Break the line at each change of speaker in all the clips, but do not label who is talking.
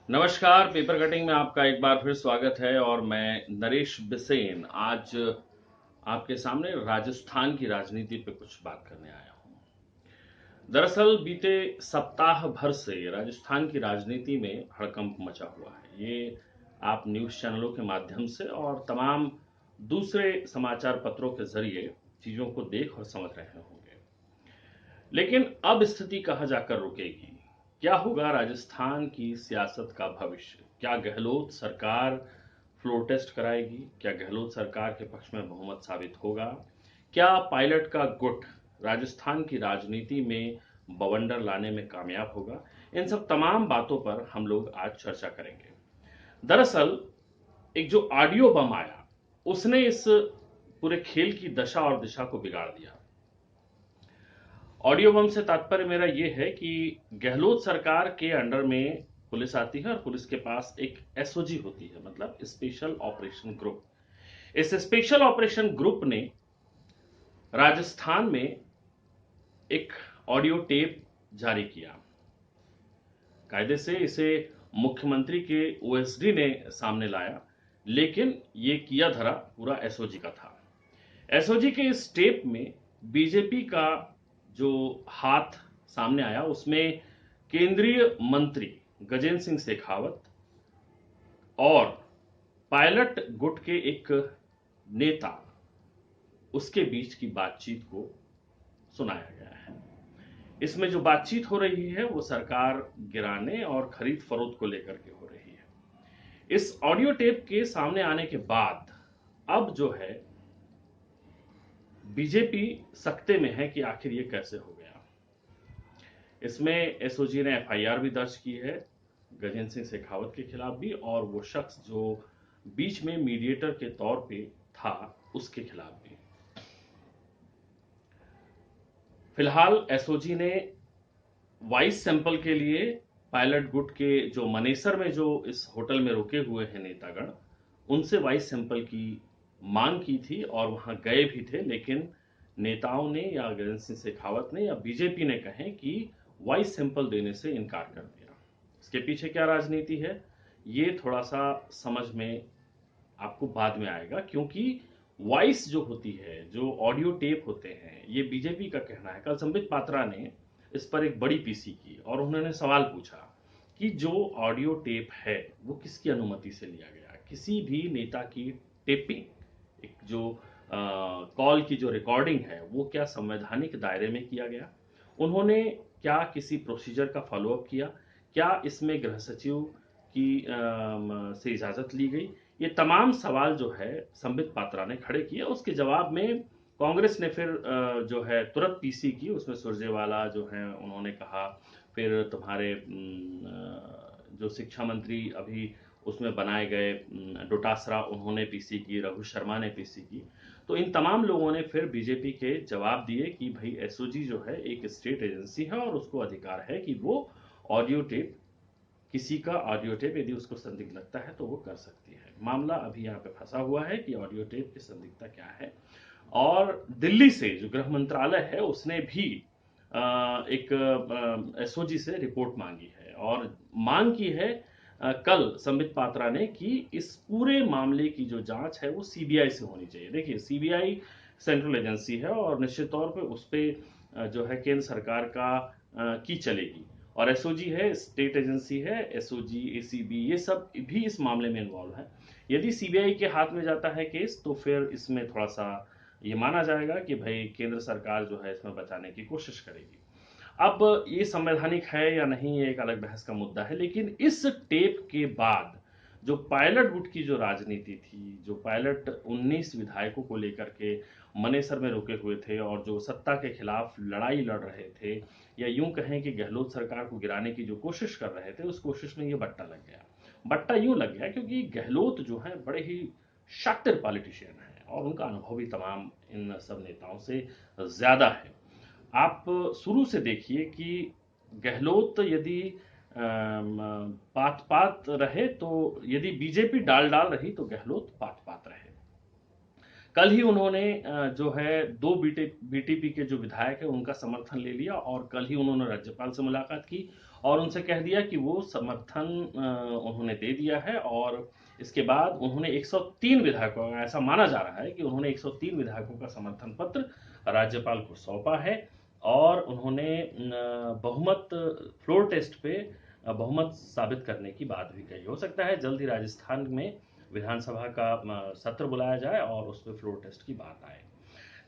नमस्कार। Paper cutting में आपका एक बार फिर स्वागत है और मैं नरेश बिसेन आज आपके सामने राजस्थान की राजनीति पे कुछ बात करने आया हूँ। दरअसल बीते सप्ताह भर से राजस्थान की राजनीति में हड़कंप मचा हुआ है। ये आप न्यूज़ चैनलों के माध्यम से और तमाम दूसरे समाचार पत्रों के जरिए चीज़ों को देख और समझ रहे होंगे। लेकिन अब स्थिति कहाँ जाकर रुकेगी? क्या होगा राजस्थान की सियासत का भविष्य? क्या गहलोत सरकार फ्लोर टेस्ट कराएगी? क्या गहलोत सरकार के पक्ष में बहुमत साबित होगा? क्या पायलट का गुट राजस्थान की राजनीति में बवंडर लाने में कामयाब होगा? इन सब तमाम बातों पर हम लोग आज चर्चा करेंगे। दरअसल एक जो ऑडियो बम आया उसने इस पूरे खेल की दशा और दिशा को बिगाड़ दिया। ऑडियो बम से तात्पर्य मेरा यह है कि गहलोत सरकार के अंडर में पुलिस आती है और पुलिस के पास एक एसओजी होती है, मतलब स्पेशल ऑपरेशन ग्रुप। इस स्पेशल ऑपरेशन ग्रुप ने राजस्थान में एक ऑडियो टेप जारी किया। कायदे से इसे मुख्यमंत्री के ओएसडी ने सामने लाया, लेकिन ये किया धरा पूरा एसओजी का था। एसओजी के इस टेप में बीजेपी का जो हाथ सामने आया उसमें केंद्रीय मंत्री गजेंद्र सिंह शेखावत और पायलट गुट के एक नेता उसके बीच की बातचीत को सुनाया गया है। इसमें जो बातचीत हो रही है वो सरकार गिराने और खरीद फरोख्त को लेकर के हो रही है। इस ऑडियो टेप के सामने आने के बाद अब जो है बीजेपी सकते में है कि आखिर ये कैसे हो गया। इसमें एसओजी ने एफआईआर भी दर्ज की है गजेंद्र सिंह शेखावत के खिलाफ भी, और वो शख्स जो बीच में मीडिएटर के तौर पे था उसके खिलाफ भी। फिलहाल एसओजी ने वॉइस सैंपल के लिए पायलट गुट के जो मनेसर में जो इस होटल में रुके हुए हैं नेतागण, उनसे वॉइस सैंपल की मांग की थी और वहां गए भी थे, लेकिन नेताओं ने या गजेंद्र सिंह शेखावत ने या बीजेपी ने कहे कि वॉइस सैंपल देने से इनकार कर दिया। इसके पीछे क्या राजनीति है ये थोड़ा सा समझ में आपको बाद में आएगा, क्योंकि वॉइस जो होती है, जो ऑडियो टेप होते हैं, ये बीजेपी का कहना है। कल संबित पात्रा ने इस पर एक बड़ी पीसी की और उन्होंने सवाल पूछा कि जो ऑडियो टेप है वो किसकी अनुमति से लिया गया। किसी भी नेता की टेपिंग, एक जो कॉल की जो रिकॉर्डिंग है वो क्या संवैधानिक दायरे में किया गया? उन्होंने क्या किसी प्रोसीजर का फॉलोअप किया? क्या इसमें गृह सचिव की से इजाजत ली गई? ये तमाम सवाल जो है संबित पात्रा ने खड़े किए। उसके जवाब में कांग्रेस ने फिर जो है तुरंत पीसी की। उसमें सुरजेवाला जो है उन्होंने कहा, फिर तुम्हारे जो शिक्षा मंत्री अभी उसमें बनाए गए डोटासरा, उन्होंने पीसी की, रघु शर्मा ने पीसी की। तो इन तमाम लोगों ने फिर बीजेपी के जवाब दिए कि भाई एसओजी जो है एक स्टेट एजेंसी है और उसको अधिकार है कि वो ऑडियो टेप, किसी का ऑडियो टेप यदि उसको संदिग्ध लगता है तो वो कर सकती है। मामला अभी यहाँ पे फंसा हुआ है कि ऑडियो टेप की संदिग्धता क्या है। और दिल्ली से जो गृह मंत्रालय है उसने भी एक एसओजी से रिपोर्ट मांगी है और मांग की है कल संबित पात्रा ने कि इस पूरे मामले की जो जांच है वो सीबीआई से होनी चाहिए। देखिए, सीबीआई सेंट्रल एजेंसी है और निश्चित तौर पे उस पर जो है केंद्र सरकार का की चलेगी, और एसओजी है स्टेट एजेंसी है। एसओजी, एसीबी, ये सब भी इस मामले में इन्वॉल्व है। यदि सीबीआई के हाथ में जाता है केस तो फिर इसमें थोड़ा सा ये माना जाएगा कि भाई केंद्र सरकार जो है इसमें बचाने की कोशिश करेगी। अब ये संवैधानिक है या नहीं ये एक अलग बहस का मुद्दा है, लेकिन इस टेप के बाद जो पायलट गुट की जो राजनीति थी, जो पायलट 19 विधायकों को लेकर के मनेसर में रुके हुए थे और जो सत्ता के खिलाफ लड़ाई लड़ रहे थे, या यूं कहें कि गहलोत सरकार को गिराने की जो कोशिश कर रहे थे, उस कोशिश में ये बट्टा लग गया। बट्टा यूं लग गया क्योंकि गहलोत जो है बड़े ही शातिर पॉलिटिशियन है और उनका अनुभव भी तमाम इन सब नेताओं से ज्यादा है। आप शुरू से देखिए कि गहलोत यदि पात पात रहे तो, यदि बीजेपी डाल डाल रही तो गहलोत पात पात रहे। कल ही उन्होंने जो है 2 बीटीपी के जो विधायक है उनका समर्थन ले लिया और कल ही उन्होंने राज्यपाल से मुलाकात की और उनसे कह दिया कि वो समर्थन उन्होंने दे दिया है। और इसके बाद उन्होंने 103 विधायकों, ऐसा माना जा रहा है कि उन्होंने 103 विधायकों का समर्थन पत्र राज्यपाल को सौंपा है और उन्होंने बहुमत, फ्लोर टेस्ट पे बहुमत साबित करने की बात भी कही। हो सकता है जल्द ही राजस्थान में विधानसभा का सत्र बुलाया जाए और उसमें फ्लोर टेस्ट की बात आए।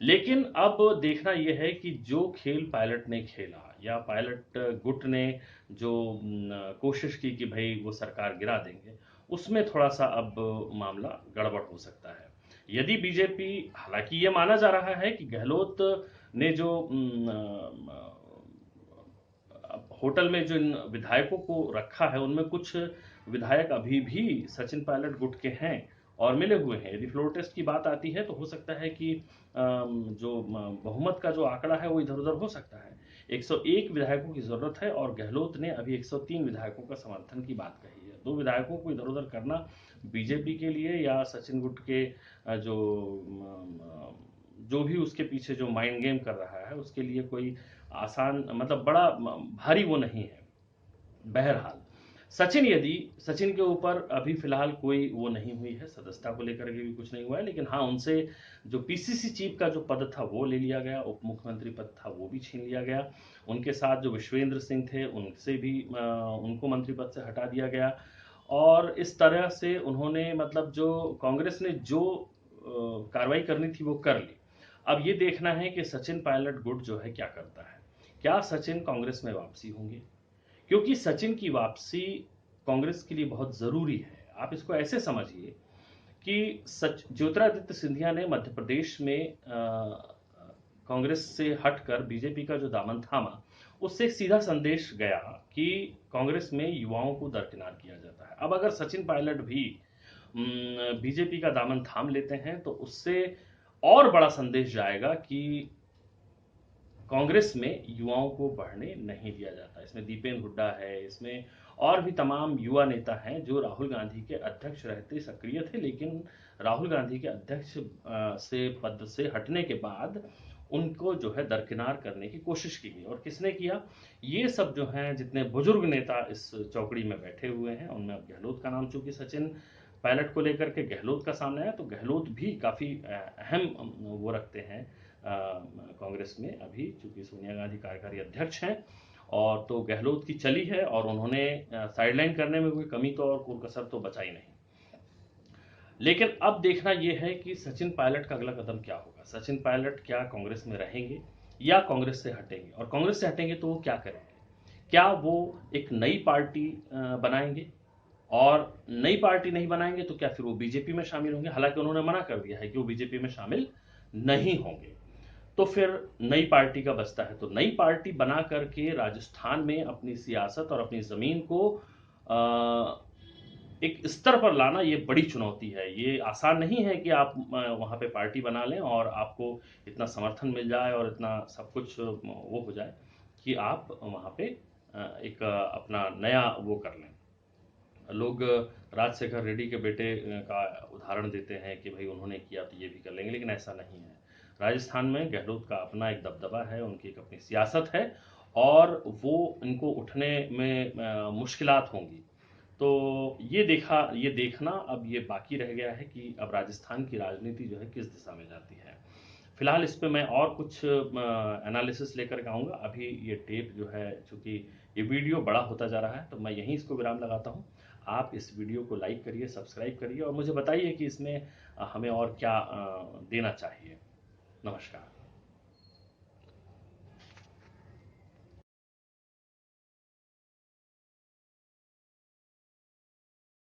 लेकिन अब देखना यह है कि जो खेल पायलट ने खेला या पायलट गुट ने जो कोशिश की कि भाई वो सरकार गिरा देंगे, उसमें थोड़ा सा अब मामला गड़बड़ हो सकता है। यदि बीजेपी, हालांकि ये माना जा रहा है कि गहलोत ने जो होटल में जिन विधायकों को रखा है उनमें कुछ विधायक अभी भी सचिन पायलट गुट के हैं और मिले हुए हैं। यदि फ्लोर टेस्ट की बात आती है तो हो सकता है कि जो बहुमत का जो आंकड़ा है वो इधर उधर हो सकता है। 101 विधायकों की जरूरत है और गहलोत ने अभी 103 विधायकों का समर्थन की बात कही है। 2 विधायकों को इधर उधर करना बीजेपी के लिए या सचिन गुट के जो भी उसके पीछे जो माइंड गेम कर रहा है उसके लिए कोई आसान, मतलब बड़ा भारी वो नहीं है। बहरहाल सचिन के ऊपर अभी फिलहाल कोई वो नहीं हुई है, सदस्यता को लेकर के भी कुछ नहीं हुआ है। लेकिन हाँ, उनसे जो पीसीसी चीफ का जो पद था वो ले लिया गया, उप मुख्यमंत्री पद था वो भी छीन लिया गया। उनके साथ जो विश्वेंद्र सिंह थे उनसे भी उनको मंत्री पद से हटा दिया गया। और इस तरह से उन्होंने, मतलब जो कांग्रेस ने जो कार्रवाई करनी थी वो कर ली। अब ये देखना है कि सचिन पायलट गुट जो है क्या करता है। क्या सचिन कांग्रेस में वापसी होंगे? क्योंकि सचिन की वापसी कांग्रेस के लिए बहुत जरूरी है। आप इसको ऐसे समझिए कि ज्योतिरादित्य सिंधिया ने मध्य प्रदेश में कांग्रेस से हटकर बीजेपी का जो दामन थामा, उससे एक सीधा संदेश गया कि कांग्रेस में युवाओं को दरकिनार किया जाता है। अब अगर सचिन पायलट भी बीजेपी का दामन थाम लेते हैं तो उससे और बड़ा संदेश जाएगा कि कांग्रेस में युवाओं को बढ़ने नहीं दिया जाता। इसमें दीपेंद्र हुड्डा है, इसमें और भी तमाम युवा नेता हैं जो राहुल गांधी के अध्यक्ष रहते सक्रिय थे, लेकिन राहुल गांधी के अध्यक्ष से पद से हटने के बाद उनको जो है दरकिनार करने की कोशिश की गई। और किसने किया? ये सब जो हैं, जितने बुजुर्ग नेता इस चौकड़ी में बैठे हुए हैं, उनमें अब गहलोत का नाम, चूंकि सचिन पायलट को लेकर के गहलोत का सामने आया तो गहलोत भी काफ़ी अहम वो रखते हैं कांग्रेस में अभी, चूंकि सोनिया गांधी कार्यकारी अध्यक्ष हैं। और तो गहलोत की चली है और उन्होंने साइडलाइन करने में कोई कमी तो और कोई कसर तो बचाई नहीं। लेकिन अब देखना यह है कि सचिन पायलट का अगला कदम क्या होगा। सचिन पायलट क्या कांग्रेस में रहेंगे या कांग्रेस से हटेंगे? और कांग्रेस से हटेंगे तो वो क्या करेंगे? क्या वो एक नई पार्टी बनाएंगे? और नई पार्टी नहीं बनाएंगे तो क्या फिर वो बीजेपी में शामिल होंगे? हालांकि उन्होंने मना कर दिया है कि वो बीजेपी में शामिल नहीं होंगे। तो फिर नई पार्टी का बचता है, तो नई पार्टी बना करके राजस्थान में अपनी सियासत और अपनी जमीन को एक स्तर पर लाना, ये बड़ी चुनौती है। ये आसान नहीं है कि आप वहां पे पार्टी बना लें और आपको इतना समर्थन मिल जाए और इतना सब कुछ वो हो जाए कि आप वहां पे एक अपना नया वो कर लें। लोग राजशेखर रेड्डी के बेटे का उदाहरण देते हैं कि भाई उन्होंने किया तो ये भी कर लेंगे, लेकिन ऐसा नहीं है। राजस्थान में गहलोत का अपना एक दबदबा है, उनकी एक अपनी सियासत है और वो इनको उठने में मुश्किलात होंगी। तो ये देखना अब ये बाकी रह गया है कि अब राजस्थान की राजनीति जो है किस दिशा में जाती है। फिलहाल इस पे मैं और कुछ एनालिसिस लेकर के आऊँगा। अभी ये टेप जो है, चूँकि ये वीडियो बड़ा होता जा रहा है, तो मैं यहीं इसको विराम लगाता हूँ। आप इस वीडियो को लाइक करिए, सब्सक्राइब करिए और मुझे बताइए कि इसमें हमें और क्या देना चाहिए। नमस्कार।